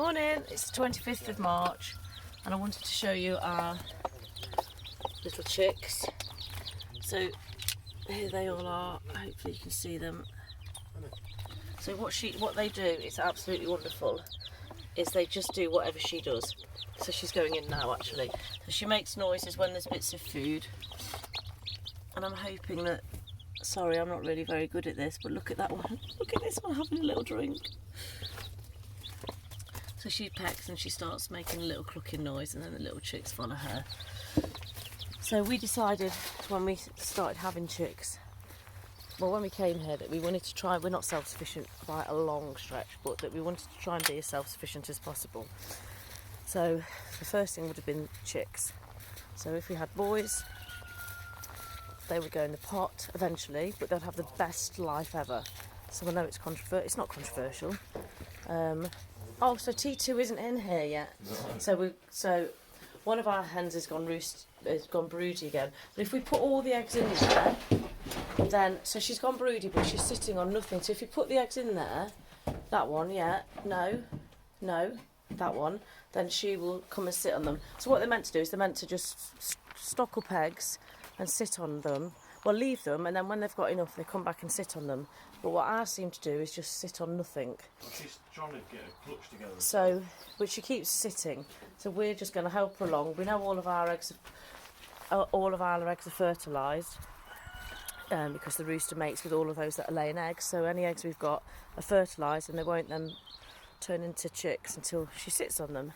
Morning, it's the 25th of March and I wanted to show you our little chicks. So here they all are, hopefully you can see them. So what they do is absolutely wonderful, is they just do whatever she does. So she's going in now actually. So she makes noises when there's bits of food, and I'm hoping that, sorry I'm not really very good at this, but look at that one, look at this one having a little drink. So she pecks and she starts making a little clucking noise, and then the little chicks follow her. So we decided when we started having chicks, well when we came here, that we wanted to try, we're not self-sufficient by a long stretch, but that we wanted to try and be as self-sufficient as possible. So the first thing would have been chicks. So if we had boys, they would go in the pot eventually, but they'd have the best life ever. So I know it's it's not controversial. Oh, so T2 isn't in here yet. No. So one of our hens has gone broody again. But if we put all the eggs in there, then so she's gone broody, but she's sitting on nothing. So if you put the eggs in there, that one, yeah, no, that one, then she will come and sit on them. So what they're meant to do is they're meant to just stock up eggs and sit on them. Well, leave them, and then when they've got enough, they come back and sit on them. But what I seem to do is just sit on nothing. She's trying to get a clutch together. So, but she keeps sitting. So we're just going to help her along. We know all of our eggs are fertilised, because the rooster mates with all of those that are laying eggs. So any eggs we've got are fertilised, and they won't then turn into chicks until she sits on them.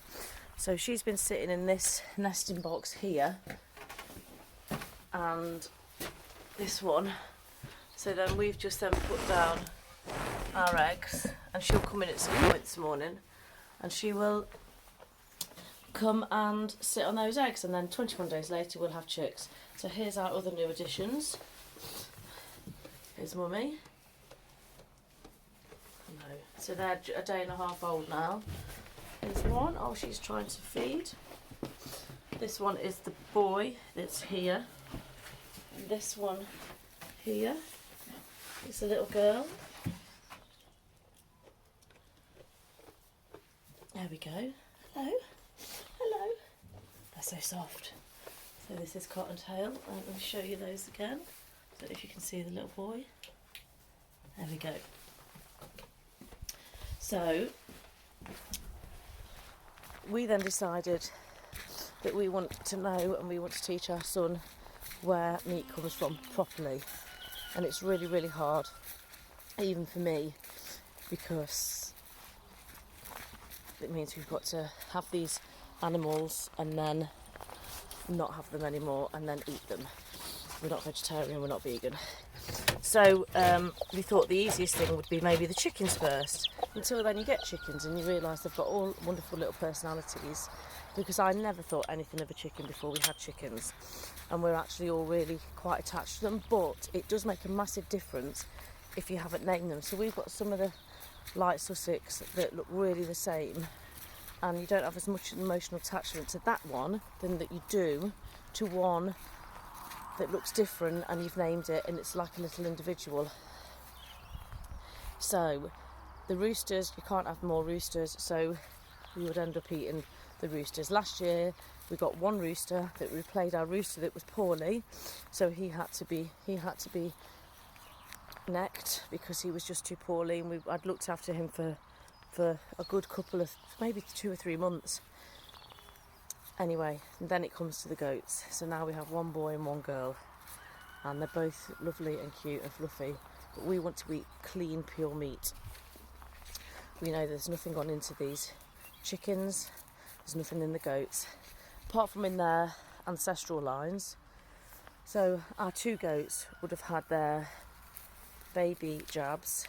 So she's been sitting in this nesting box here, and this one. So then we've just put down our eggs, and she'll come in at some point this morning and she will come and sit on those eggs, and then 21 days later we'll have chicks. So here's our other new additions. Here's Mummy. No. So they're a day and a half old now. Here's one. Oh, she's trying to feed. This one is the boy that's here. And this one here is a little girl. There we go. Hello. Hello. They're so soft. So this is Cottontail. Let me show you those again. So if you can see the little boy. There we go. So we then decided that we want to know, and we want to teach our son where meat comes from properly. And it's really, really hard, even for me, because it means we've got to have these animals and then not have them anymore and then eat them. We're not vegetarian, we're not vegan. So we thought the easiest thing would be maybe the chickens first. Until then you get chickens and you realise they've got all wonderful little personalities, because I never thought anything of a chicken before we had chickens, and we're actually all really quite attached to them. But it does make a massive difference if you haven't named them. So we've got some of the light Sussex that look really the same, and you don't have as much emotional attachment to that one than that you do to one that looks different and you've named it and it's like a little individual. So the roosters, you can't have more roosters, so we would end up eating the roosters. Last year we got one rooster that replayed our rooster that was poorly, so he had to be necked because he was just too poorly, and I'd looked after him for a good couple of, maybe 2 or 3 months. Anyway, and then it comes to the goats. So now we have one boy and one girl, and they're both lovely and cute and fluffy, but we want to eat clean, pure meat. We know there's nothing gone into these chickens, there's nothing in the goats, apart from in their ancestral lines. So our 2 goats would have had their baby jabs,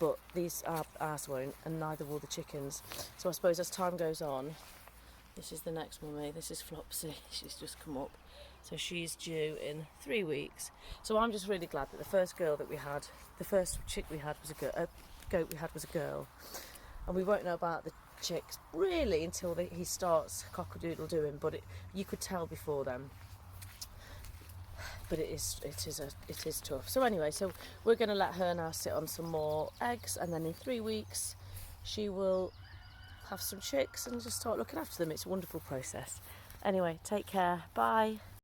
but ours won't, and neither will the chickens. So I suppose as time goes on, this is the next Mummy, this is Flopsy, she's just come up. So she's due in 3 weeks. So I'm just really glad that the first girl that we had, the first chick we had was goat we had was a girl. And we won't know about the chicks really until he starts cock-a-doodle doing, but you could tell before then. But it is tough. So anyway, so we're going to let her now sit on some more eggs, and then in 3 weeks she will have some chicks and just start looking after them. It's a wonderful process. Anyway, take care. Bye.